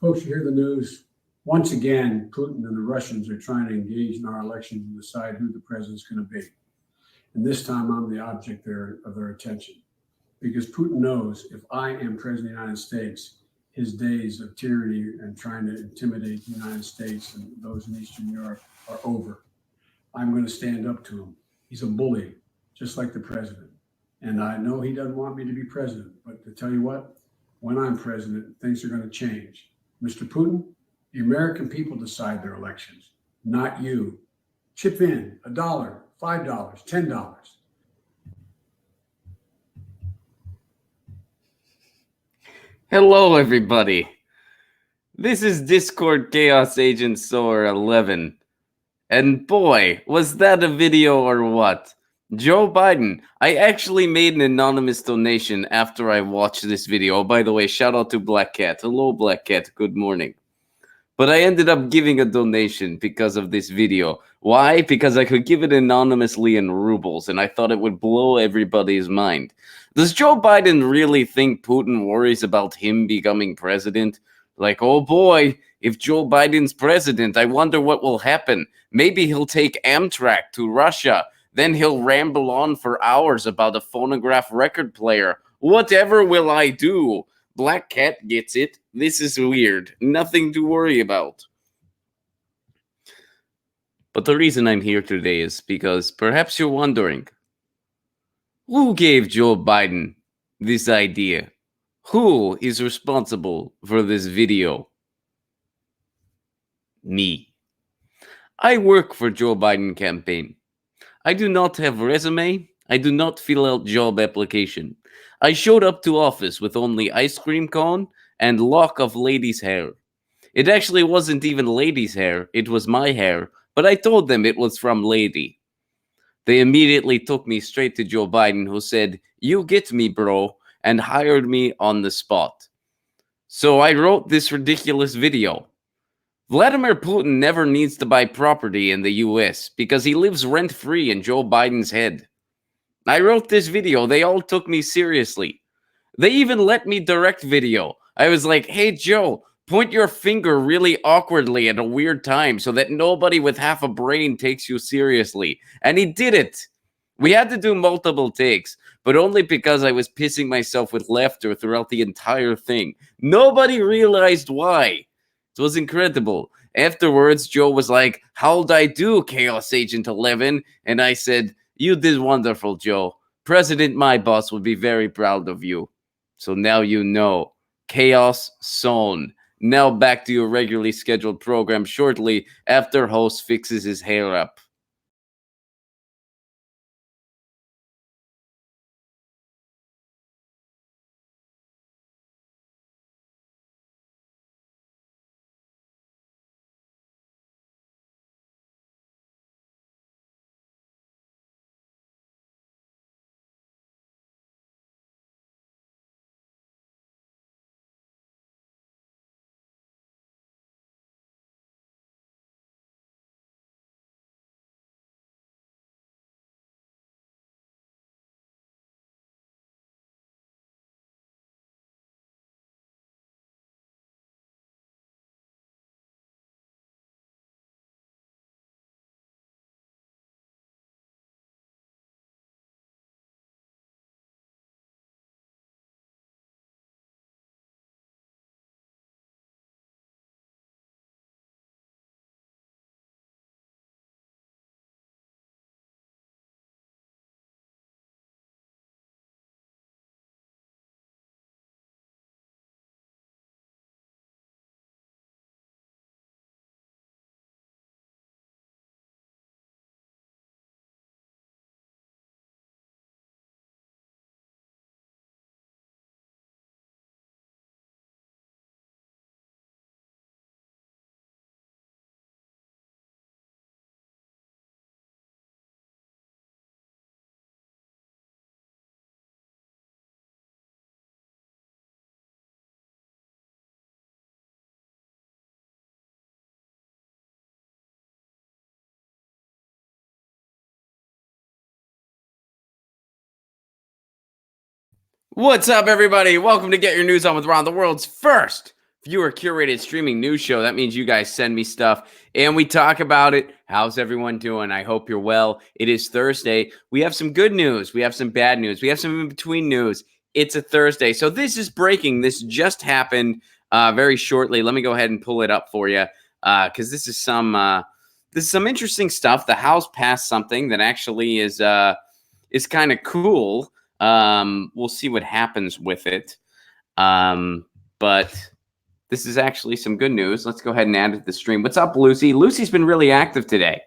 Folks, you hear the news. Once again, Putin and the Russians are trying to engage in our elections and decide who the president's going to be. And this time I'm the object of their attention. Because Putin knows if I am president of the United States, his days of tyranny and trying to intimidate the United States and those in Eastern Europe are over. I'm going to stand up to him. He's a bully, just like the president. And I know he doesn't want me to be president, but to tell you what, when I'm president, things are going to change. Mr. Putin, the American people decide their elections, not you. Chip in $1, $5, $10. Hello, everybody. This is Discord Chaos Agent Soar 11. And boy, was that a video or what? Joe Biden. I actually made an anonymous donation after I watched this video. Oh, by the way, shout out to Black Cat. Hello, Black Cat. Good morning. But I ended up giving a donation because of this video. Why? Because I could give it anonymously in rubles, and I thought it would blow everybody's mind. Does Joe Biden really think Putin worries about him becoming president? Like, oh boy, if Joe Biden's president, I wonder what will happen. Maybe he'll take Amtrak to Russia. Then he'll ramble on for hours about a phonograph record player. Whatever will I do? Black Cat gets it. This is weird. Nothing to worry about. But the reason I'm here today is because perhaps you're wondering, who gave Joe Biden this idea? Who is responsible for this video? Me. I work for Joe Biden campaign. I do not have resume. I do not fill out job application. I showed up to office with only ice cream cone and lock of lady's hair. It actually wasn't even lady's hair, it was my hair, but I told them it was from lady. They immediately took me straight to Joe Biden, who said, "You get me, bro," and hired me on the spot. So I wrote this ridiculous video. Vladimir Putin never needs to buy property in the US because he lives rent-free in Joe Biden's head. I wrote this video. They all took me seriously. They even let me direct video. I was like, hey, Joe, point your finger really awkwardly at a weird time so that nobody with half a brain takes you seriously. And he did it. We had to do multiple takes, but only because I was pissing myself with laughter throughout the entire thing. Nobody realized why. It was incredible. Afterwards, Joe was like, how'd I do, Chaos Agent 11? And I said, you did wonderful, Joe. President, my boss, would be very proud of you. So now you know. Chaos Zone. Now back to your regularly scheduled program shortly after host fixes his hair up. What's up, everybody? Welcome to Get Your News On with Ron, the world's first viewer curated streaming news show. That means you guys send me stuff and we talk about it. How's everyone doing? I hope you're well. It is Thursday. We have some good news. We have some bad news. We have some in between news. It's a Thursday. So this is breaking. This just happened very shortly. Let me go ahead and pull it up for you because this is some interesting stuff. The House passed something that actually is kind of cool. We'll see what happens with it. But this is actually some good news. Let's go ahead and add it to the stream. What's up, Lucy? Lucy's been really active today.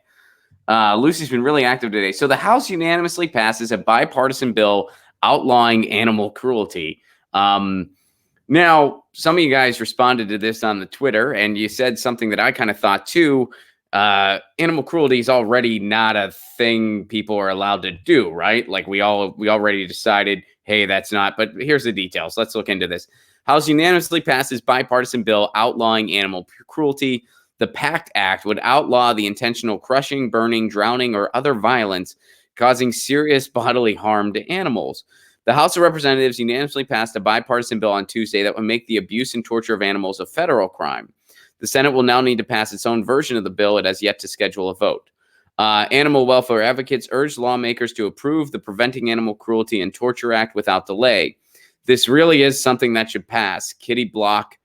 So the House unanimously passes a bipartisan bill outlawing animal cruelty. Now, some of you guys responded to this on the Twitter, and you said something that I kind of thought too. Animal cruelty is already not a thing people are allowed to do, right? Like we already decided, hey, that's not. But here's the details. Let's look into this. House unanimously passes bipartisan bill outlawing animal cruelty. The PACT Act would outlaw the intentional crushing, burning, drowning, or other violence causing serious bodily harm to animals. The House of Representatives unanimously passed a bipartisan bill on Tuesday that would make the abuse and torture of animals a federal crime. The Senate will now need to pass its own version of the bill. It has yet to schedule a vote. Animal welfare advocates urge lawmakers to approve the Preventing Animal Cruelty and Torture Act without delay. This really is something that should pass. Kitty Block,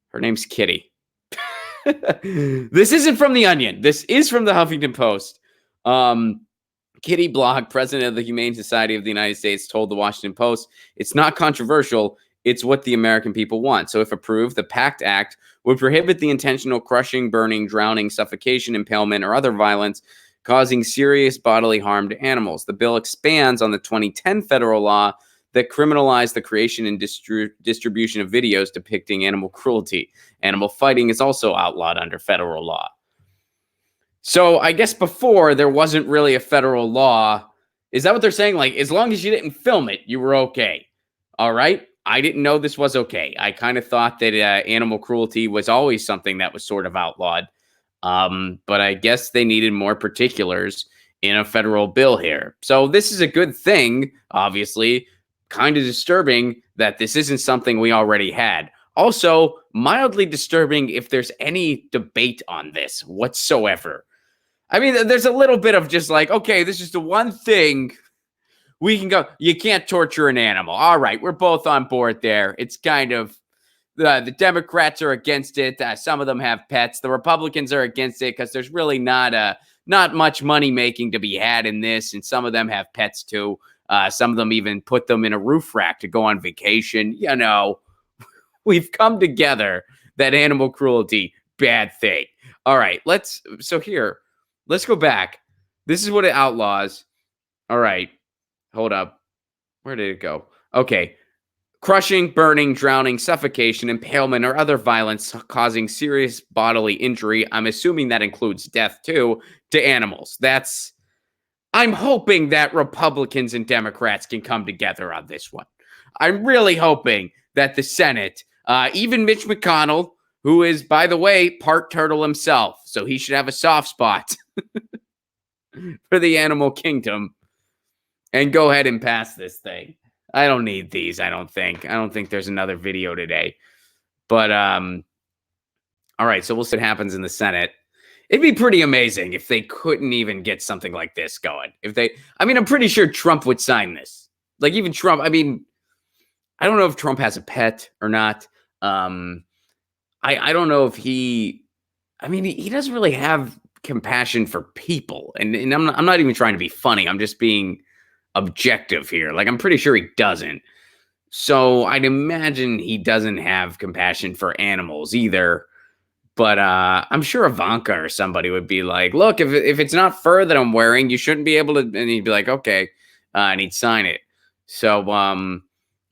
her name's Kitty. This isn't from The Onion. This is from the Huffington Post. Kitty Block, president of the Humane Society of the United States, told the Washington Post, "It's not controversial. It's what the American people want. So if approved, the PACT Act would prohibit the intentional crushing, burning, drowning, suffocation, impalement, or other violence causing serious bodily harm to animals. The bill expands on the 2010 federal law that criminalized the creation and distribution of videos depicting animal cruelty. Animal fighting is also outlawed under federal law." So I guess before there wasn't really a federal law. Is that what they're saying? Like, as long as you didn't film it, you were okay. All right. I didn't know this was okay. I kind of thought that animal cruelty was always something that was sort of outlawed. But I guess they needed more particulars in a federal bill here. So this is a good thing, obviously. Kind of disturbing that this isn't something we already had. Also, mildly disturbing if there's any debate on this whatsoever. I mean, there's a little bit of just like, okay, this is the one thing we can go. You can't torture an animal. All right, we're both on board there. It's kind of the Democrats are against it. Some of them have pets. The Republicans are against it because there's really not much money making to be had in this, and some of them have pets too. Some of them even put them in a roof rack to go on vacation. You know, we've come together that animal cruelty, bad thing. All right, let's go back. This is what it outlaws. All right, hold up. Where did it go? Okay. Crushing, burning, drowning, suffocation, impalement, or other violence causing serious bodily injury. I'm assuming that includes death too, to animals. I'm hoping that Republicans and Democrats can come together on this one. I'm really hoping that the Senate, even Mitch McConnell, who is, by the way, part turtle himself, so he should have a soft spot for the animal kingdom, and go ahead and pass this thing. I don't need these, I don't think. I don't think there's another video today. But, all right, so we'll see what happens in the Senate. It'd be pretty amazing if they couldn't even get something like this going. I'm pretty sure Trump would sign this. Like, even Trump, I don't know if Trump has a pet or not. I don't know if he doesn't really have compassion for people. And I'm not even trying to be funny. I'm just being objective here. Like, I'm pretty sure he doesn't. So I'd imagine he doesn't have compassion for animals either. But I'm sure Ivanka or somebody would be like, look, if it's not fur that I'm wearing, you shouldn't be able to. And he'd be like, okay. And he'd sign it. So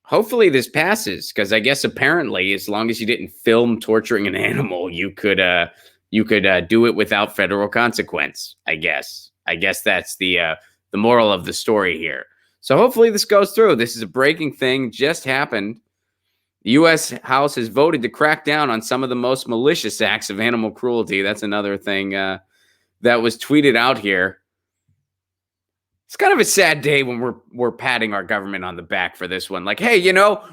hopefully this passes, because I guess apparently as long as you didn't film torturing an animal, you could do it without federal consequence, I guess. I guess that's the moral of the story here. So hopefully this goes through. This is a breaking thing. Just happened. The U.S. House has voted to crack down on some of the most malicious acts of animal cruelty. That's another thing that was tweeted out here. It's kind of a sad day when we're patting our government on the back for this one. Like, hey,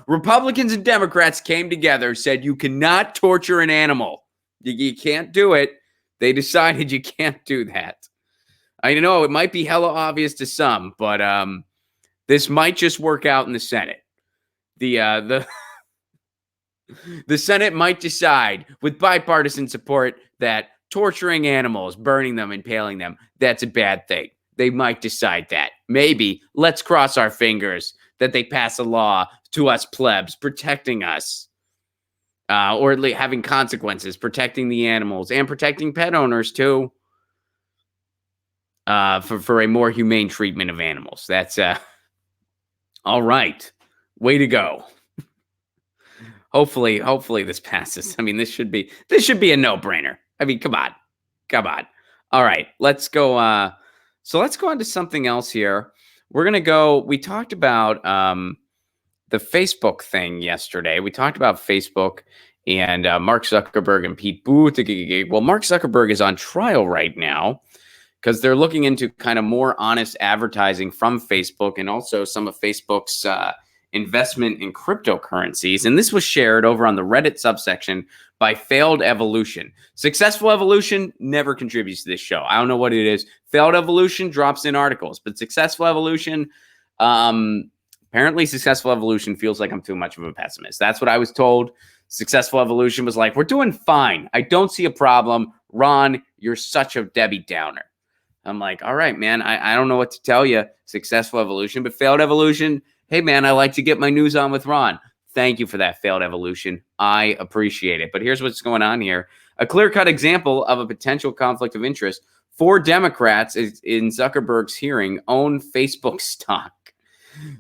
Republicans and Democrats came together, said you cannot torture an animal. You can't do it. They decided you can't do that. I know it might be hella obvious to some, but this might just work out in the Senate. The Senate might decide with bipartisan support that torturing animals, burning them, impaling them, that's a bad thing. They might decide that. Maybe. Let's cross our fingers that they pass a law to us plebs, protecting us. Or at least having consequences, protecting the animals and protecting pet owners too. For a more humane treatment of animals. That's all right. Way to go. Hopefully this passes. I mean, this should be a no-brainer. I mean, come on. All right, let's go. So let's go on to something else here. We're gonna go. We talked about the Facebook thing yesterday. We talked about Facebook and Mark Zuckerberg and Pete Buttigieg. Well, Mark Zuckerberg is on trial right now because they're looking into kind of more honest advertising from Facebook and also some of Facebook's investment in cryptocurrencies. And this was shared over on the Reddit subsection by Failed Evolution. Successful Evolution never contributes to this show. I don't know what it is. Failed Evolution drops in articles, but Successful Evolution, apparently Successful Evolution feels like I'm too much of a pessimist. That's what I was told. Successful Evolution was like, we're doing fine. I don't see a problem. Ron, you're such a Debbie Downer. I'm like, all right, man, I don't know what to tell you. Successful Evolution, but Failed Evolution, hey, man, I like to get my news on with Ron. Thank you for that, Failed Evolution. I appreciate it. But here's what's going on here. A clear-cut example of a potential conflict of interest. 4 Democrats in Zuckerberg's hearing own Facebook stock.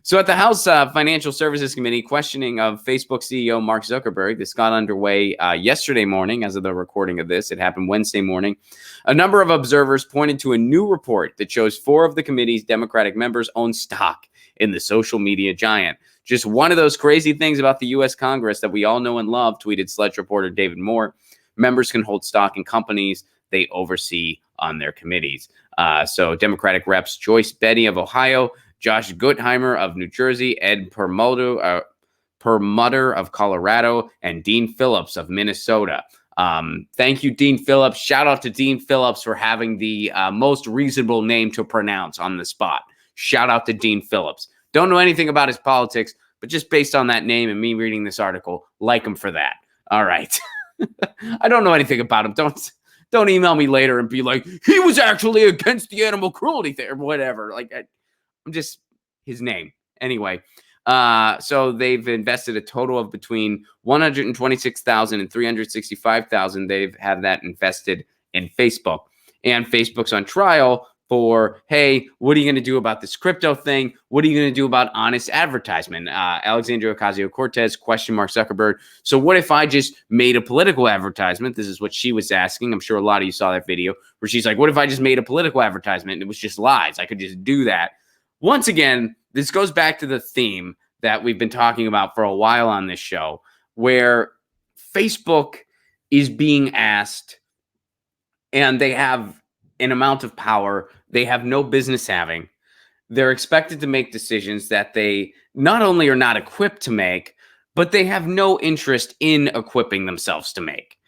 So at the House Financial Services Committee, questioning of Facebook CEO Mark Zuckerberg, this got underway yesterday morning as of the recording of this. It happened Wednesday morning. A number of observers pointed to a new report that shows 4 of the committee's Democratic members own stock in the social media giant. Just one of those crazy things about the U.S. Congress that we all know and love, tweeted Sledge reporter David Moore. Members can hold stock in companies they oversee on their committees. So Democratic reps Joyce Betty of Ohio, Josh Guttheimer of New Jersey, Ed Perlmutter of Colorado, and Dean Phillips of Minnesota. Thank you, Dean Phillips. Shout out to Dean Phillips for having the most reasonable name to pronounce on the spot. Shout out to Dean Phillips. Don't know anything about his politics, but just based on that name and me reading this article, like him for that. All right. I don't know anything about him. Don't email me later and be like, he was actually against the animal cruelty thing or whatever. Like, I'm just his name. Anyway, so they've invested a total of between $126,000 and $365,000. They've had that invested in Facebook. And Facebook's on trial for, hey, what are you going to do about this crypto thing? What are you going to do about honest advertisement? Alexandria Ocasio-Cortez questioned Mark Zuckerberg. So what if I just made a political advertisement? This is what she was asking. I'm sure a lot of you saw that video where she's like, what if I just made a political advertisement and it was just lies? I could just do that. Once again, this goes back to the theme that we've been talking about for a while on this show, where Facebook is being asked, and they have an amount of power they have no business having. They're expected to make decisions that they not only are not equipped to make, but they have no interest in equipping themselves to make.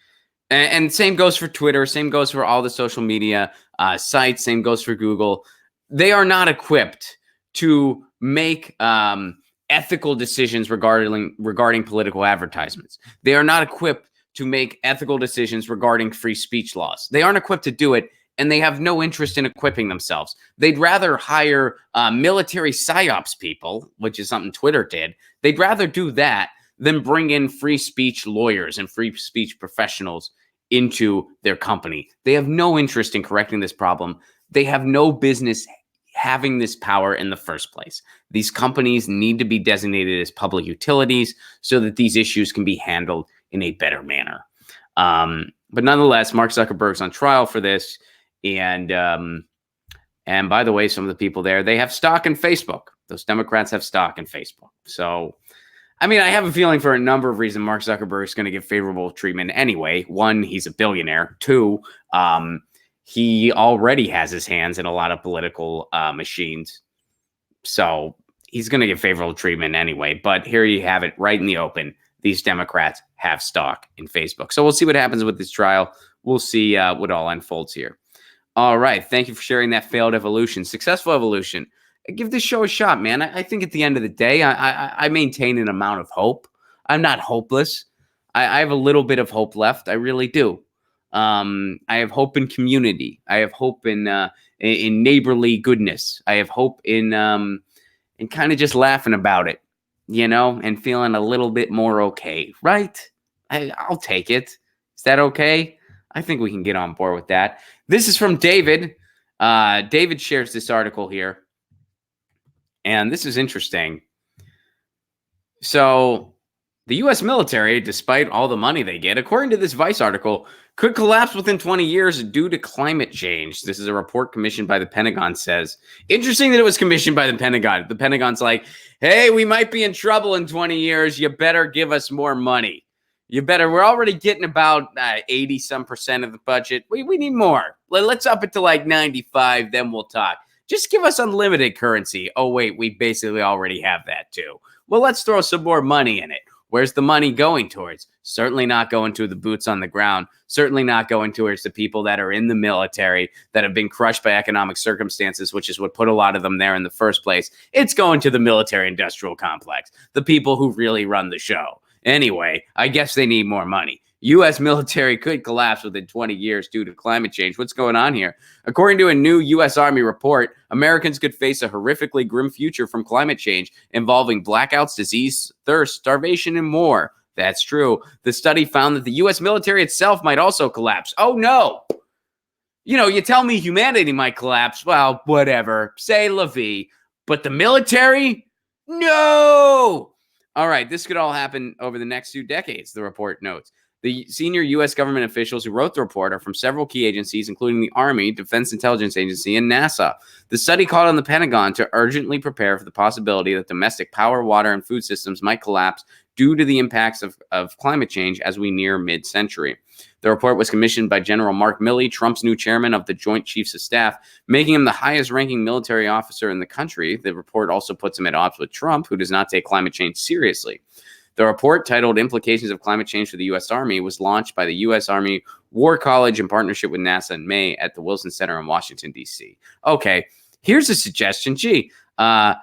And same goes for Twitter, same goes for all the social media sites, same goes for Google. They are not equipped to make ethical decisions regarding political advertisements. They are not equipped to make ethical decisions regarding free speech laws. They aren't equipped to do it, and they have no interest in equipping themselves. They'd rather hire military psyops people, which is something Twitter did. They'd rather do that than bring in free speech lawyers and free speech professionals into their company. They have no interest in correcting this problem. They have no business having this power in the first place. These companies need to be designated as public utilities so that these issues can be handled in a better manner. But nonetheless, Mark Zuckerberg's on trial for this. And by the way, some of the people there, they have stock in Facebook. Those Democrats have stock in Facebook. So, I mean, I have a feeling for a number of reasons Mark Zuckerberg is going to get favorable treatment anyway. 1, he's a billionaire. 2, he already has his hands in a lot of political machines. So he's going to get favorable treatment anyway. But here you have it right in the open. These Democrats have stock in Facebook. So we'll see what happens with this trial. We'll see what all unfolds here. All right. Thank you for sharing that failed evolution. Successful evolution. Give this show a shot, man. I think at the end of the day, I maintain an amount of hope. I'm not hopeless. I have a little bit of hope left. I really do. I have hope in community. I have hope in neighborly goodness. I have hope in kind of just laughing about it, and feeling a little bit more okay, right? I'll take it. Is that okay? I think we can get on board with that. This is from David. David shares this article here, and this is interesting. So the U.S. military, despite all the money they get, according to this Vice article, could collapse within 20 years due to climate change. This is a report commissioned by the Pentagon, says. Interesting that it was commissioned by the Pentagon. The Pentagon's like, hey, we might be in trouble in 20 years. You better give us more money. We're already getting about 80% of the budget. We need more. Let's up it to like 95, then we'll talk. Just give us unlimited currency. Oh, wait, we basically already have that too. Well, let's throw some more money in it. Where's the money going towards? Certainly not going to the boots on the ground. Certainly not going towards the people that are in the military that have been crushed by economic circumstances, which is what put a lot of them there in the first place. It's going to the military-industrial complex, the people who really run the show. Anyway, I guess they need more money. U.S. military could collapse within 20 years due to climate change. What's going on here? According to a new U.S. Army report, Americans could face a horrifically grim future from climate change involving blackouts, disease, thirst, starvation, and more. That's true. The study found that the U.S. military itself might also collapse. Oh, no. You tell me humanity might collapse. Well, whatever. Say la vie. But the military? No. All right. This could all happen over the next few decades, the report notes. The senior U.S. government officials who wrote the report are from several key agencies, including the Army, Defense Intelligence Agency, and NASA. The study called on the Pentagon to urgently prepare for the possibility that domestic power, water, and food systems might collapse due to the impacts of climate change as we near mid-century. The report was commissioned by General Mark Milley, Trump's new chairman of the Joint Chiefs of Staff, making him the highest-ranking military officer in the country. The report also puts him at odds with Trump, who does not take climate change seriously. The report, titled Implications of Climate Change for the U.S. Army, was launched by the U.S. Army War College in partnership with NASA in May at the Wilson Center in Washington, D.C. Okay, here's a suggestion. Call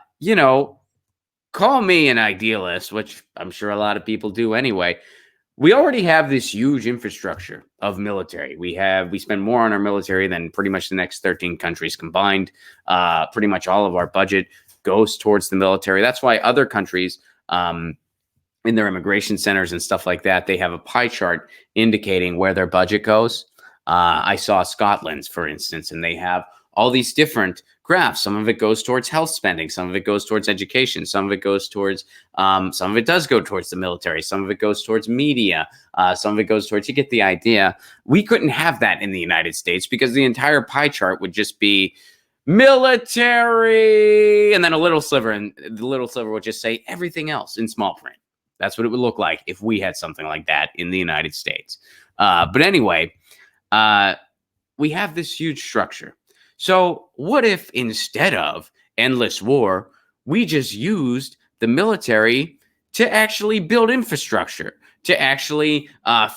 me an idealist, which I'm sure a lot of people do anyway. We already have this huge infrastructure of military. We spend more on our military than pretty much the next 13 countries combined. Pretty much all of our budget goes towards the military. That's why other countries, in their immigration centers and stuff like that, they have a pie chart indicating where their budget goes. I saw Scotland's, for instance, and they have all these different graphs. Some of it goes towards health spending. Some of it goes towards education. Some of it goes towards, some of it does go towards the military. Some of it goes towards media. Some of it goes towards, you get the idea. We couldn't have that in the United States because the entire pie chart would just be military and then a little sliver, and the little sliver would just say everything else in small print. That's what it would look like if we had something like that in the United States. But anyway, we have this huge structure. So what if instead of endless war, we just used the military to actually build infrastructure, to actually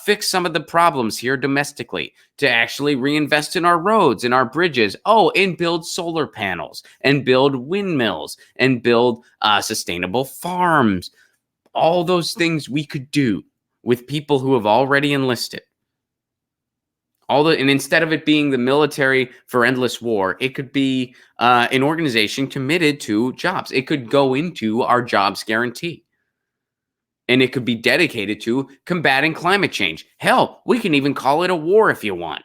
fix some of the problems here domestically, to actually reinvest in our roads and our bridges, and build solar panels and build windmills and build sustainable farms. All those things we could do with people who have already enlisted. And instead of it being the military for endless war, it could be an organization committed to jobs. It could go into our jobs guarantee. And it could be dedicated to combating climate change. Hell, we can even call it a war if you want.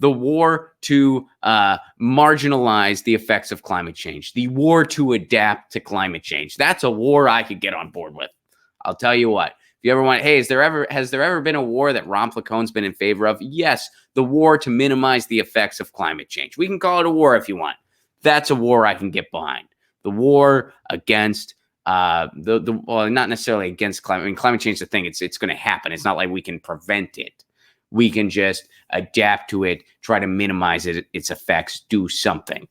The war to marginalize the effects of climate change. The war to adapt to climate change. That's a war I could get on board with. I'll tell you what, if you ever want, hey, has there ever been a war that Ron Placone's been in favor of? Yes, the war to minimize the effects of climate change. We can call it a war if you want. That's a war I can get behind. The war against well, not necessarily against climate. I mean, climate change is a thing. It's going to happen. It's not like we can prevent it. we can just adapt to it, try to minimize its effects, do something.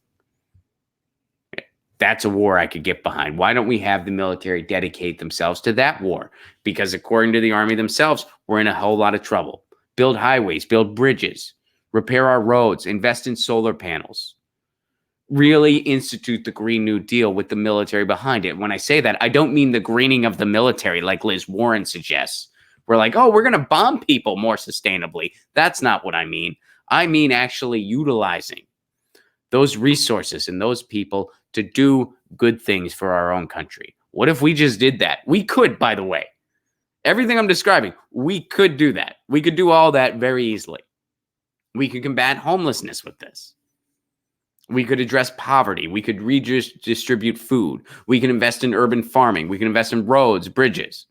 That's a war I could get behind. Why don't we have the military dedicate themselves to that war? Because according to the Army themselves, we're in a whole lot of trouble. Build highways, build bridges, repair our roads, invest in solar panels. Really institute the Green New Deal with the military behind it. When I say that, I don't mean the greening of the military like Liz Warren suggests. We're like, oh, we're going to bomb people more sustainably. That's not what I mean. I mean actually utilizing those resources and those people to do good things for our own country. What if we just did that? We could, by the way. Everything I'm describing, we could do that. We could do all that very easily. We could combat homelessness with this. We could address poverty. We could redistribute food. We can invest in urban farming. We can invest in roads, bridges.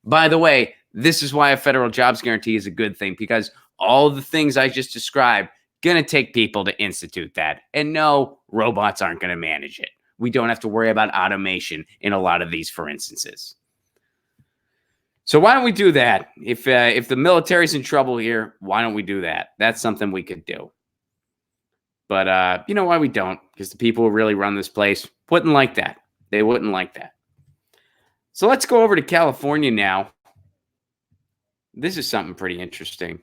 By the way, this is why a federal jobs guarantee is a good thing, because all the things I just described going to take people to institute that. And no, robots aren't going to manage it. We don't have to worry about automation in a lot of these, for instances. So why don't we do that? If the military's in trouble here, why don't we do that? That's something we could do. But you know why we don't? Because the people who really run this place wouldn't like that. They wouldn't like that. So let's go over to California now. This is something pretty interesting.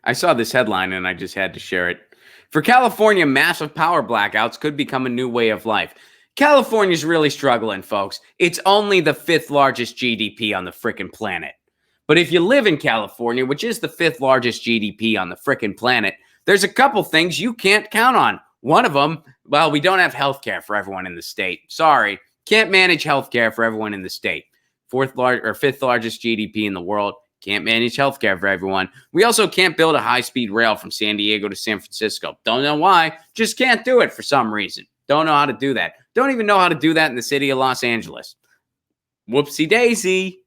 I saw this headline and I just had to share it. For California, massive power blackouts could become a new way of life. California's really struggling, folks. It's only the 5th largest GDP on the frickin' planet. But if you live in California, which is the 5th largest GDP on the frickin' planet, there's a couple things you can't count on. One of them, well, we don't have health care for everyone in the state. Sorry, can't manage health care for everyone in the state. 5th largest GDP in the world. Can't manage healthcare for everyone. We also can't build a high-speed rail from San Diego to San Francisco. Don't know why. Just can't do it for some reason. Don't know how to do that. Don't even know how to do that in the city of Los Angeles. Whoopsie daisy.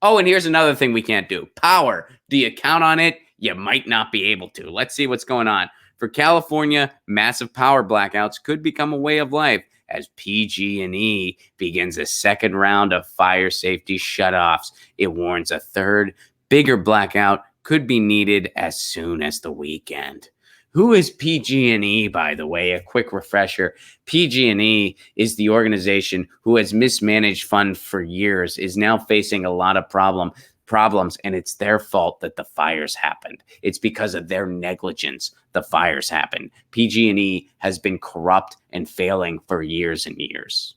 Oh, and here's another thing we can't do. Power. Do you count on it? You might not be able to. Let's see what's going on. For California, massive power blackouts could become a way of life as PG&E begins a second round of fire safety shutoffs. It warns a third, bigger blackout could be needed as soon as the weekend. Who is PG&E, by the way? A quick refresher. PG&E is the organization who has mismanaged funds for years, is now facing a lot of problems, and it's their fault that the fires happened. It's because of their negligence the fires happened. PG&E has been corrupt and failing for years and years,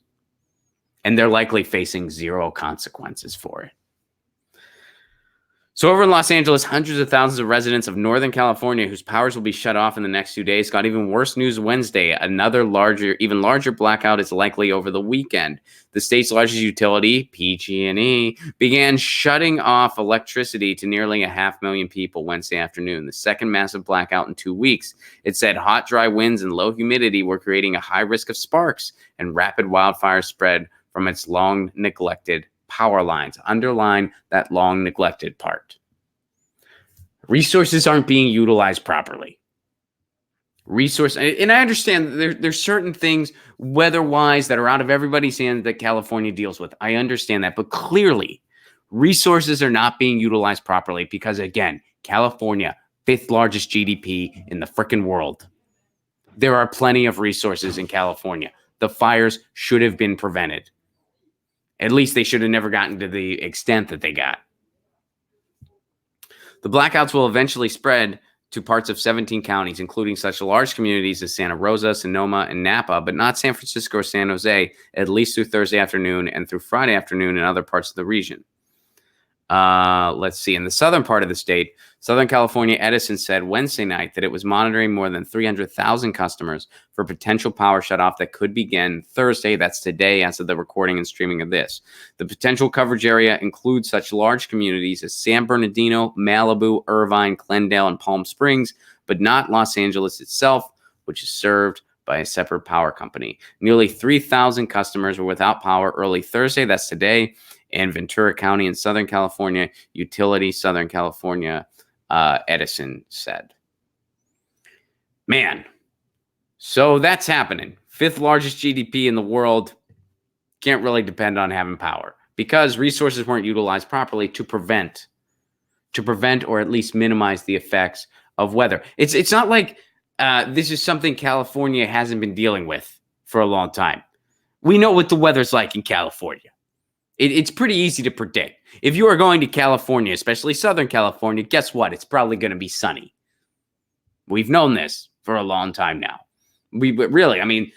and they're likely facing zero consequences for it. So over in Los Angeles, hundreds of thousands of residents of Northern California whose powers will be shut off in the next 2 days got even worse news Wednesday. Another even larger blackout is likely over the weekend. The state's largest utility, PG&E, began shutting off electricity to nearly 500,000 people Wednesday afternoon, the second massive blackout in 2 weeks. It said hot, dry winds and low humidity were creating a high risk of sparks and rapid wildfire spread from its long-neglected power lines. Underline that long neglected part. Resources aren't being utilized properly. And I understand there's certain things weather-wise that are out of everybody's hands that California deals with. I understand that, but clearly resources are not being utilized properly because, again, California, 5th largest GDP in the frickin' world. There are plenty of resources in California. The fires should have been prevented. At least they should have never gotten to the extent that they got. The blackouts will eventually spread to parts of 17 counties, including such large communities as Santa Rosa, Sonoma, and Napa, but not San Francisco or San Jose, at least through Thursday afternoon and through Friday afternoon in other parts of the region. Let's see. In the southern part of the state, Southern California Edison said Wednesday night that it was monitoring more than 300,000 customers for potential power shutoff that could begin Thursday. That's today as of the recording and streaming of this. The potential coverage area includes such large communities as San Bernardino, Malibu, Irvine, Glendale, and Palm Springs, but not Los Angeles itself, which is served by a separate power company. Nearly 3,000 customers were without power early Thursday. That's today. And Ventura County in Southern California, Utility Southern California, Edison said. Man, so that's happening. 5th largest GDP in the world. Can't really depend on having power because resources weren't utilized properly to prevent to prevent or at least minimize the effects of weather. It's not like this is something California hasn't been dealing with for a long time. We know what the weather's like in California. It's pretty easy to predict. If you are going to California, especially Southern California, guess what? It's probably going to be sunny. We've known this for a long time now. Really, I mean,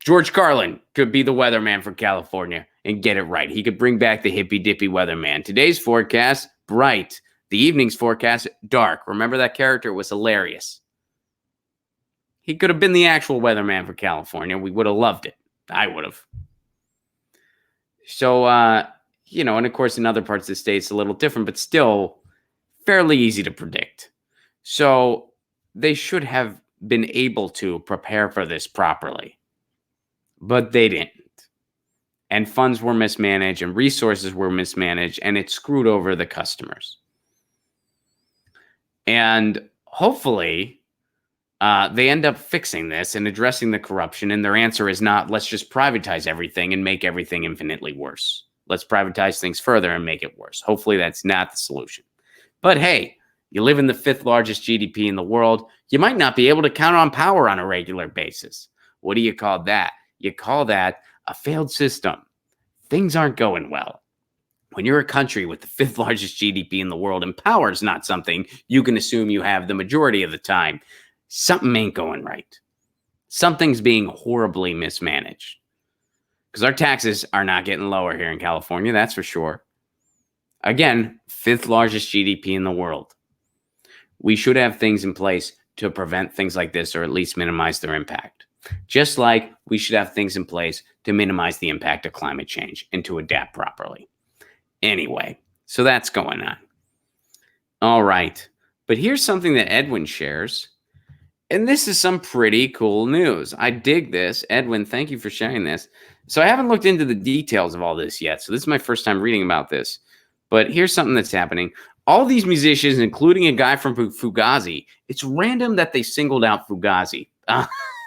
George Carlin could be the weatherman for California and get it right. He could bring back the hippy-dippy weatherman. Today's forecast, bright. The evening's forecast, dark. Remember that character? It was hilarious. He could have been the actual weatherman for California. We would have loved it. I would have. So, and of course, in other parts of the state, it's a little different, but still fairly easy to predict. So they should have been able to prepare for this properly, but they didn't. And funds were mismanaged and resources were mismanaged, and it screwed over the customers. And hopefully they end up fixing this and addressing the corruption. And their answer is not, let's just privatize everything and make everything infinitely worse. Let's privatize things further and make it worse. Hopefully that's not the solution. But hey, you live in the 5th largest GDP in the world. You might not be able to count on power on a regular basis. What do you call that? You call that a failed system. Things aren't going well. When you're a country with the 5th largest GDP in the world and power is not something you can assume you have the majority of the time, something ain't going right. Something's being horribly mismanaged. Because our taxes are not getting lower here in California, that's for sure. Again, 5th largest GDP in the world. We should have things in place to prevent things like this or at least minimize their impact. Just like we should have things in place to minimize the impact of climate change and to adapt properly. Anyway, so that's going on. All right. But here's something that Edwin shares. And this is some pretty cool news. I dig this. Edwin, thank you for sharing this. So I haven't looked into the details of all this yet. So this is my first time reading about this. But here's something that's happening. All these musicians, including a guy from Fugazi, it's random that they singled out Fugazi.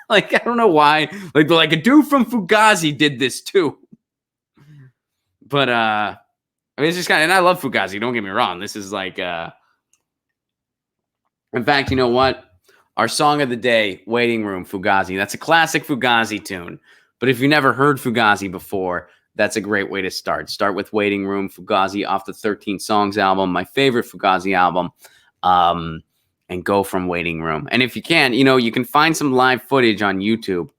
Like, I don't know why. Like, they're like, a dude from Fugazi did this too. But, I mean, it's just kind of, and I love Fugazi, don't get me wrong. This is like, in fact, you know what? Our song of the day, Waiting Room, Fugazi. That's a classic Fugazi tune. But if you never heard Fugazi before, that's a great way to start. Start with Waiting Room, Fugazi off the 13 Songs album, my favorite Fugazi album, and go from Waiting Room. And if you can, you can find some live footage on YouTube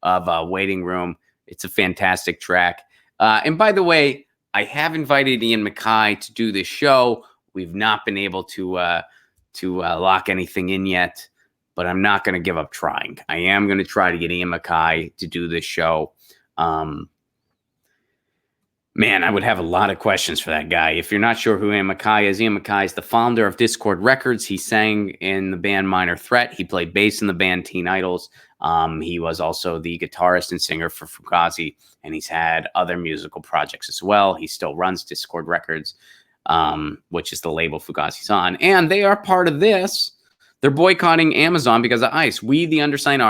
of Waiting Room. It's a fantastic track. And by the way, I have invited Ian MacKaye to do this show. We've not been able to lock anything in yet. But I'm not going to give up trying. I am going to try to get Ian MacKaye to do this show. Man, I would have a lot of questions for that guy. If you're not sure who Ian MacKaye is the founder of Discord Records. He sang in the band Minor Threat. He played bass in the band Teen Idols. He was also the guitarist and singer for Fugazi, and he's had other musical projects as well. He still runs Discord Records, which is the label Fugazi's on. And they are part of this. They're boycotting Amazon because of ICE. We, the undersigned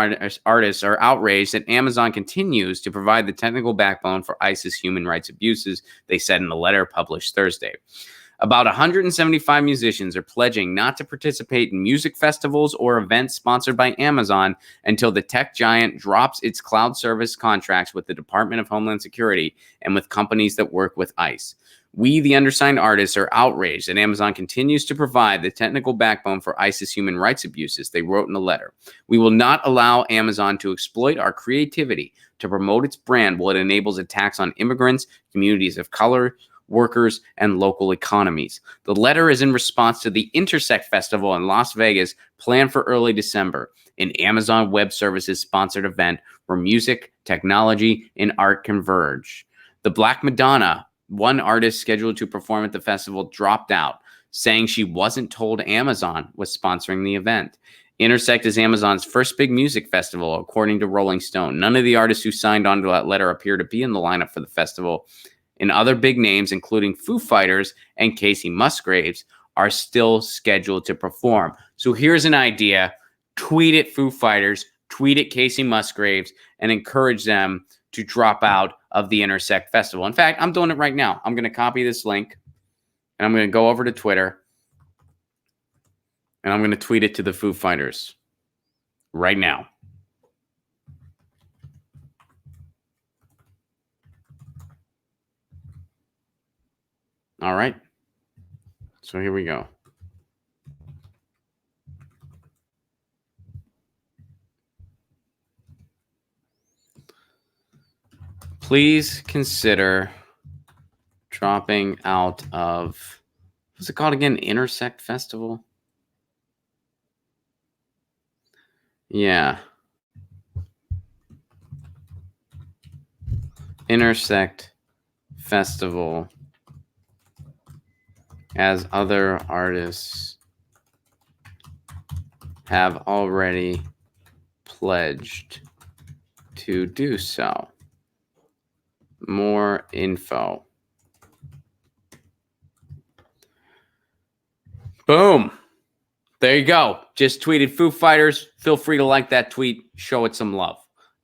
artists, are outraged that Amazon continues to provide the technical backbone for ICE's human rights abuses, they said in a letter published Thursday. About 175 musicians are pledging not to participate in music festivals or events sponsored by Amazon until the tech giant drops its cloud service contracts with the Department of Homeland Security and with companies that work with ICE. We, the undersigned artists, are outraged that Amazon continues to provide the technical backbone for ICE's human rights abuses, they wrote in a letter. We will not allow Amazon to exploit our creativity to promote its brand while it enables attacks on immigrants, communities of color, workers, and local economies. The letter is in response to the Intersect Festival in Las Vegas, planned for early December, an Amazon Web Services sponsored event where music, technology, and art converge. The Black Madonna, one artist scheduled to perform at the festival, dropped out, saying she wasn't told Amazon was sponsoring the event. Intersect is Amazon's first big music festival, according to Rolling Stone. None of the artists who signed on to that letter appear to be in the lineup for the festival. And other big names, including Foo Fighters and Casey Musgraves, are still scheduled to perform. So here's an idea. Tweet at Foo Fighters, tweet at Casey Musgraves, and encourage them to drop out of the Intersect Festival. In fact, I'm doing it right now. I'm going to copy this link, and I'm going to go over to Twitter, And I'm going to tweet it to the Foo Fighters right now. All right. So here we go. Please consider dropping out of, what's it called again? Intersect Festival? Yeah. Intersect Festival, as other artists have already pledged to do so. More info. Boom. There you go. Just tweeted Foo Fighters. Feel free to like that tweet. Show it some love.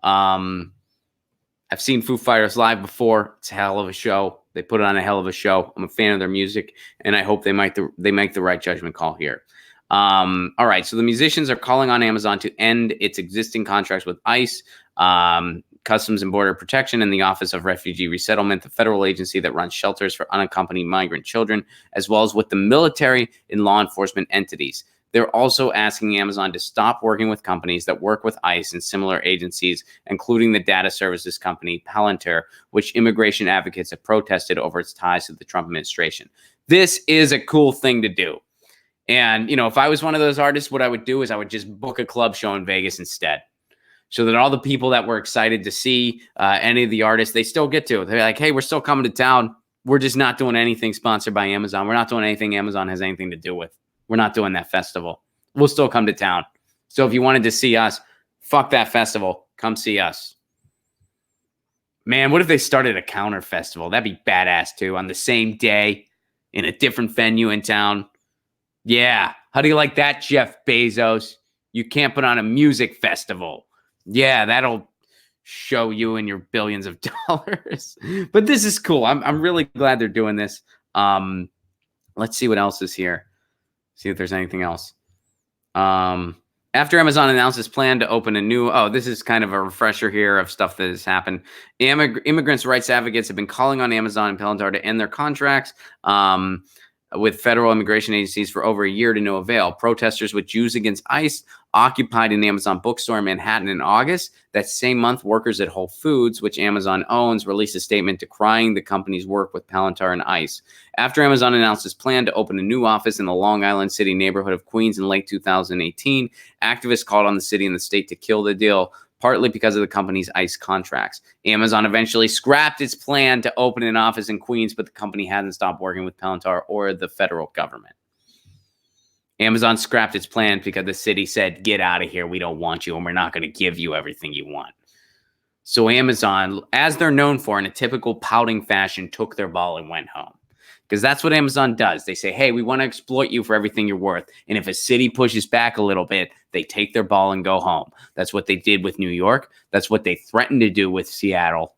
I've seen Foo Fighters live before. It's a hell of a show. They put on a hell of a show. I'm a fan of their music, and I hope they make the right judgment call here. All right, so the musicians are calling on Amazon to end its existing contracts with ICE, Customs and Border Protection, and the Office of Refugee Resettlement, the federal agency that runs shelters for unaccompanied migrant children, as well as with the military and law enforcement entities. They're also asking Amazon to stop working with companies that work with ICE and similar agencies, including the data services company Palantir, which immigration advocates have protested over its ties to the Trump administration. This is a cool thing to do. And, you know, if I was one of those artists, what I would do is I would just book a club show in Vegas instead, so that all the people that were excited to see any of the artists, they still get to. They're like, hey, we're still coming to town. We're just not doing anything sponsored by Amazon. We're not doing anything Amazon has anything to do with. We're not doing that festival. We'll still come to town. So if you wanted to see us, fuck that festival. Come see us. Man, what if they started a counter festival? That'd be badass too, on the same day in a different venue in town. Yeah. How do you like that, Jeff Bezos? You can't put on a music festival. Yeah, that'll show you in your billions of dollars. But this is cool. I'm really glad they're doing this. Let's see what else is here. See if there's anything else. After Amazon announced its plan to open a new, this is kind of a refresher here of stuff that has happened. Immigrants' rights advocates have been calling on Amazon and Palantir to end their contracts with federal immigration agencies for over a year to no avail. Protesters with Jews Against ICE occupied an Amazon bookstore in Manhattan in August. That same month, workers at Whole Foods, which Amazon owns, released a statement decrying the company's work with Palantir and ICE. After Amazon announced its plan to open a new office in the Long Island City neighborhood of Queens in late 2018, activists called on the city and the state to kill the deal, partly because of the company's ICE contracts. Amazon eventually scrapped its plan to open an office in Queens, but the company hasn't stopped working with Palantir or the federal government. Amazon scrapped its plan because the city said, get out of here, we don't want you, and we're not going to give you everything you want. So Amazon, as they're known for in a typical pouting fashion, took their ball and went home. Because that's what Amazon does. They say, hey, we want to exploit you for everything you're worth. And if a city pushes back a little bit, they take their ball and go home. That's what they did with New York. That's what they threatened to do with Seattle.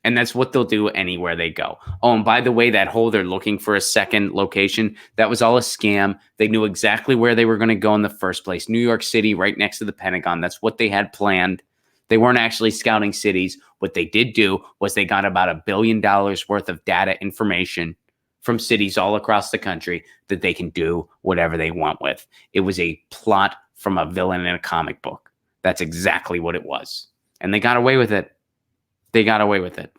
And that's what they'll do anywhere they go. Oh, and by the way, that whole they're looking for a second location, that was all a scam. They knew exactly where they were going to go in the first place. New York City, right next to the Pentagon. That's what they had planned. They weren't actually scouting cities. What they did do was they got about $1 billion worth of data information from cities all across the country that they can do whatever they want with. It was a plot from a villain in a comic book. That's exactly what it was. And they got away with it. They got away with it.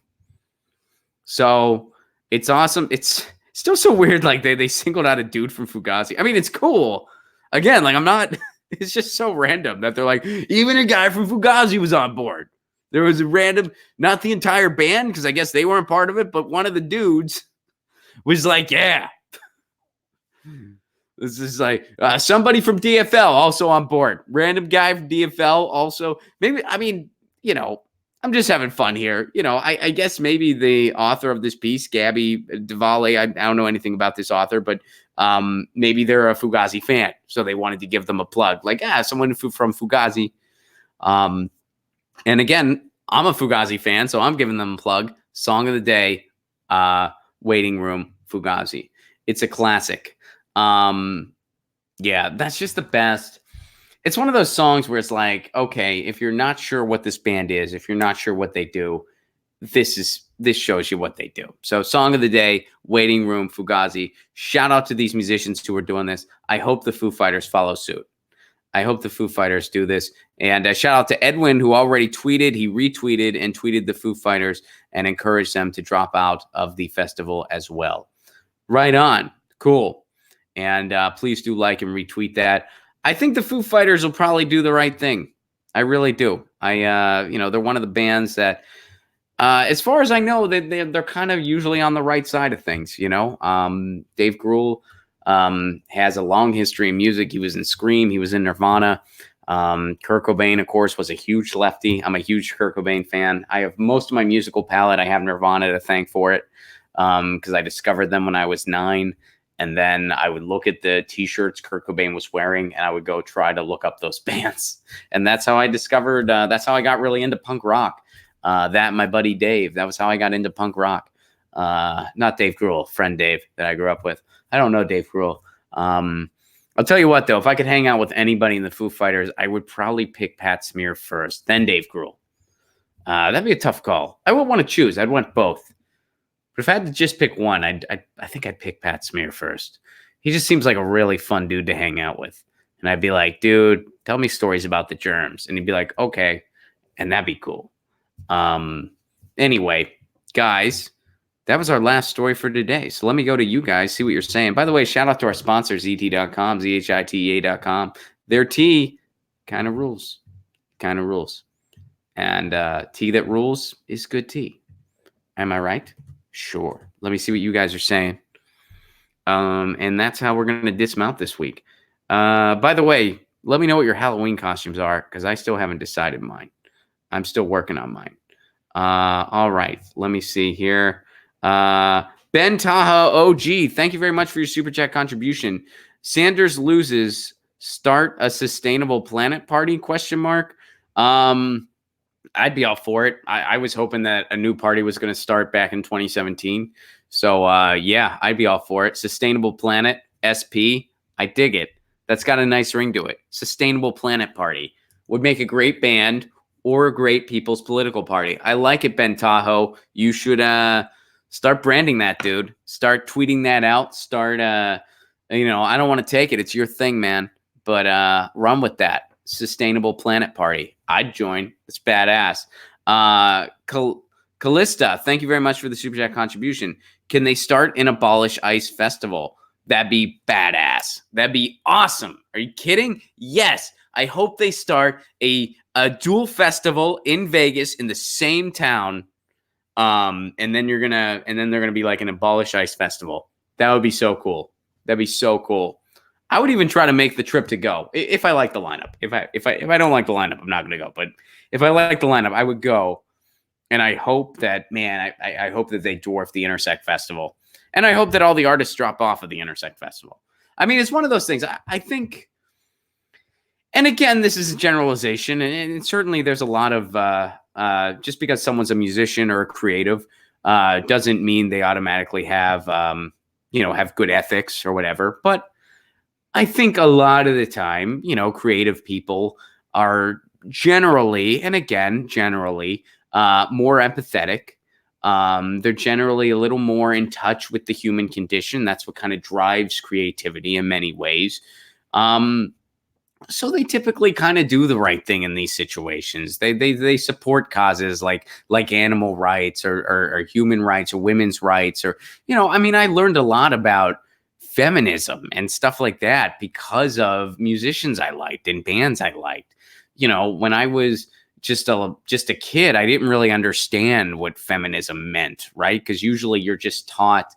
So it's awesome. It's still so weird. Like they singled out a dude from Fugazi. I mean, it's cool. Again, like I'm not, it's just so random that they're like, even a guy from Fugazi was on board. There was a random, not the entire band, because I guess they weren't part of it, but one of the dudes was like, yeah. This is like somebody from DFL also on board. Random guy from DFL also. Maybe, I mean, you know, I'm just having fun here. You know, I guess maybe the author of this piece, Gabby Duvall, I don't know anything about this author, but maybe they're a Fugazi fan. So they wanted to give them a plug. Like, someone from Fugazi. And again, I'm a Fugazi fan, so I'm giving them a plug. Song of the day, Waiting Room, Fugazi. It's a classic. Yeah, that's just the best. It's one of those songs where it's like, okay, if you're not sure what this band is, if you're not sure what they do, this shows you what they do. So, song of the day, Waiting Room, Fugazi. Shout out to these musicians who are doing this. I hope the Foo Fighters follow suit. I hope the Foo Fighters do this. And shout out to Edwin, who already tweeted. He retweeted and tweeted the Foo Fighters and encouraged them to drop out of the festival as well. Right on. Cool. And please do like and retweet that. I think the Foo Fighters will probably do the right thing. I really do. They're one of the bands that, as far as I know, they're kind of usually on the right side of things. Dave Grohl has a long history in music. He was in Scream. He was in Nirvana. Kurt Cobain, of course, was a huge lefty. I'm a huge Kurt Cobain fan. I have most of my musical palette. I have Nirvana to thank for it because I discovered them when I was 9. And then I would look at the T-shirts Kurt Cobain was wearing, and I would go try to look up those bands. And that's how I discovered. That's how I got really into punk rock. That my buddy Dave. That was how I got into punk rock. Not Dave Grohl, friend Dave that I grew up with. I don't know Dave Grohl. I'll tell you what, though, if I could hang out with anybody in the Foo Fighters, I would probably pick Pat Smear first, then Dave Grohl. That'd be a tough call. I would want to choose. I'd want both. But if I had to just pick one, I think I'd pick Pat Smear first. He just seems like a really fun dude to hang out with. And I'd be like, dude, tell me stories about the germs. And he'd be like, okay. And that'd be cool. Anyway, guys, that was our last story for today. So let me go to you guys, see what you're saying. By the way, shout out to our sponsors, et.com, zhitea.com. Their tea kind of rules. Kind of rules. And tea that rules is good tea. Am I right? Sure. Let me see what you guys are saying. And that's how we're going to dismount this week. By the way, let me know what your Halloween costumes are, because I still haven't decided mine. I'm still working on mine. All right. Let me see here. Ben Taha OG, thank you very much for your super chat contribution. Sanders loses. Start a sustainable planet party? ? I'd be all for it. I was hoping that a new party was going to start back in 2017. So, yeah, I'd be all for it. Sustainable Planet, SP. I dig it. That's got a nice ring to it. Sustainable Planet Party. Would make a great band or a great people's political party. I like it, Ben Tahoe. You should start branding that, dude. Start tweeting that out. Start, I don't want to take it. It's your thing, man. But run with that. Sustainable Planet Party. I'd join. It's badass. Callista, thank you very much for the super chat contribution. Can they start an Abolish ICE festival? That'd be badass. That'd be awesome. Are you kidding? Yes. I hope they start a dual festival in Vegas in the same town. And then they're gonna be like an Abolish ICE festival. That would be so cool. That'd be so cool. I would even try to make the trip to go if I like the lineup. If I don't like the lineup, I'm not going to go. But if I like the lineup, I would go. And I hope that, man, I hope that they dwarf the Intersect Festival. And I hope that all the artists drop off of the Intersect Festival. I mean, it's one of those things. I think, and again, this is a generalization. And certainly there's a lot of, just because someone's a musician or a creative doesn't mean they automatically have, have good ethics or whatever. But I think a lot of the time, creative people are generally more empathetic. They're generally a little more in touch with the human condition. That's what kind of drives creativity in many ways. So they typically kind of do the right thing in these situations. They support causes like animal rights or human rights or women's rights I learned a lot about feminism and stuff like that because of musicians I liked and bands I liked. When I was just a kid, I didn't really understand what feminism meant, right? Because usually you're just taught,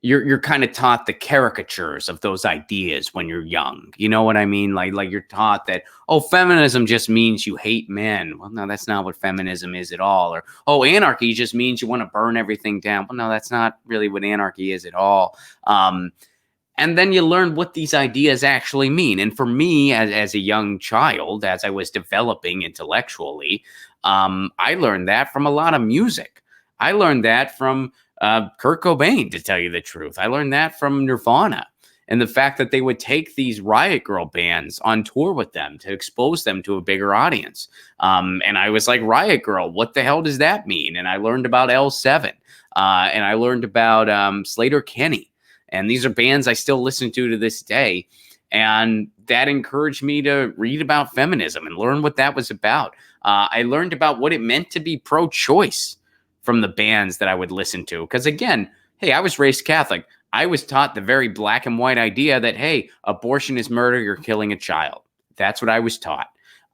you're kind of taught the caricatures of those ideas when you're young. You know what I mean? Like you're taught that, feminism just means you hate men. Well, no, that's not what feminism is at all. Or, anarchy just means you want to burn everything down. Well, no, that's not really what anarchy is at all. And then you learn what these ideas actually mean. And for me, as a young child, as I was developing intellectually, I learned that from a lot of music. I learned that from Kurt Cobain, to tell you the truth. I learned that from Nirvana. And the fact that they would take these Riot Girl bands on tour with them to expose them to a bigger audience. And I was like, Riot Girl, what the hell does that mean? And I learned about L7. And I learned about Slater Kenny. And these are bands I still listen to this day. And that encouraged me to read about feminism and learn what that was about. I learned about what it meant to be pro-choice from the bands that I would listen to. Because again, hey, I was raised Catholic. I was taught the very black and white idea that, hey, abortion is murder, you're killing a child. That's what I was taught.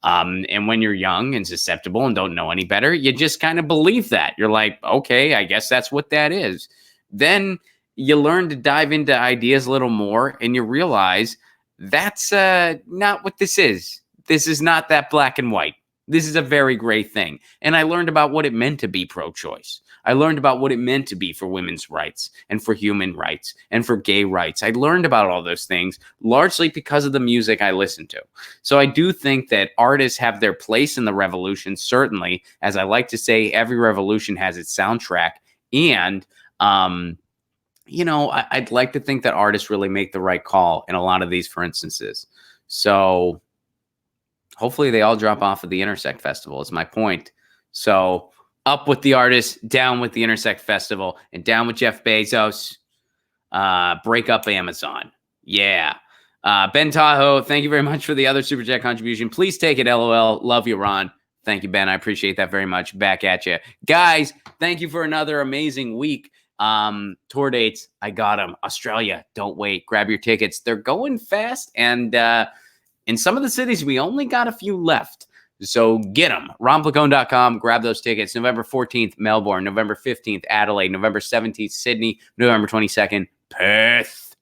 And when you're young and susceptible and don't know any better, you just kind of believe that. You're like, okay, I guess that's what that is. Then you learn to dive into ideas a little more and you realize that's not what this is. This is not that black and white. This is a very gray thing. And I learned about what it meant to be pro-choice. I learned about what it meant to be for women's rights and for human rights and for gay rights. I learned about all those things largely because of the music I listened to. So I do think that artists have their place in the revolution, certainly. As I like to say, every revolution has its soundtrack. And, I'd like to think that artists really make the right call in a lot of these, for instances. So hopefully they all drop off of the Intersect Festival is my point. So up with the artists, down with the Intersect Festival, and down with Jeff Bezos. Break up Amazon. Yeah. Ben Tahoe, thank you very much for the other Super Chat contribution. Please take it, LOL. Love you, Ron. Thank you, Ben. I appreciate that very much. Back at you. Guys, thank you for another amazing week. Tour dates, I got them. Australia, don't wait. Grab your tickets. They're going fast, and in some of the cities, we only got a few left. So get them. RonPlacone.com. Grab those tickets. November 14th, Melbourne. November 15th, Adelaide. November 17th, Sydney. November 22nd, Perth.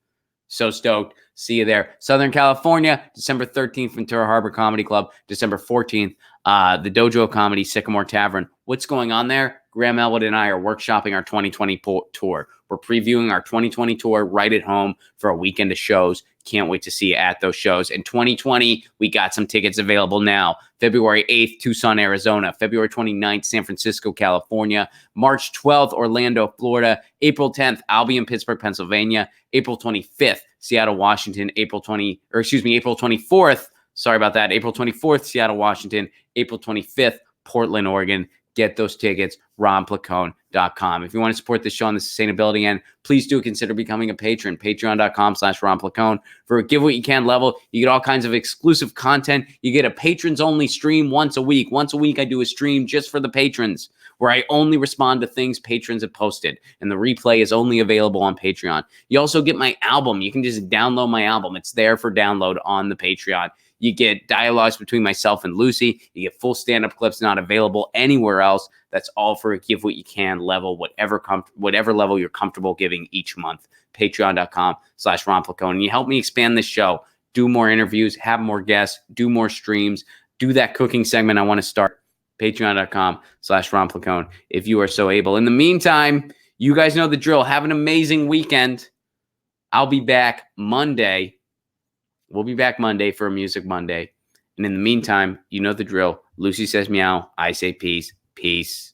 So stoked. See you there. Southern California, December 13th, Ventura Harbor Comedy Club. December 14th, the Dojo Comedy, Sycamore Tavern. What's going on there? Graham Elwood and I are workshopping our 2020 tour. We're previewing our 2020 tour right at home for a weekend of shows. Can't wait to see you at those shows. In 2020, we got some tickets available now. February 8th, Tucson, Arizona. February 29th, San Francisco, California. March 12th, Orlando, Florida. April 10th, Albion, Pittsburgh, Pennsylvania. April 25th, Seattle, Washington. April 24th. Sorry about that. April 24th, Seattle, Washington. April 25th, Portland, Oregon. Get those tickets, RonPlacone.com. If you want to support this show on the sustainability end, please do consider becoming a patron. Patreon.com/RonPlacone. For a give what you can level, you get all kinds of exclusive content. You get a patrons-only stream once a week. Once a week, I do a stream just for the patrons where I only respond to things patrons have posted. And the replay is only available on Patreon. You also get my album. You can just download my album. It's there for download on the Patreon. You get dialogues between myself and Lucy. You get full stand-up clips not available anywhere else. That's all for a give what you can level, whatever level you're comfortable giving each month. Patreon.com/RonPlacone. And you help me expand this show, do more interviews, have more guests, do more streams, do that cooking segment I want to start. Patreon.com/RonPlacone if you are so able. In the meantime, you guys know the drill. Have an amazing weekend. I'll be back Monday. We'll be back Monday for a Music Monday. And in the meantime, you know the drill. Lucy says meow. I say peace. Peace.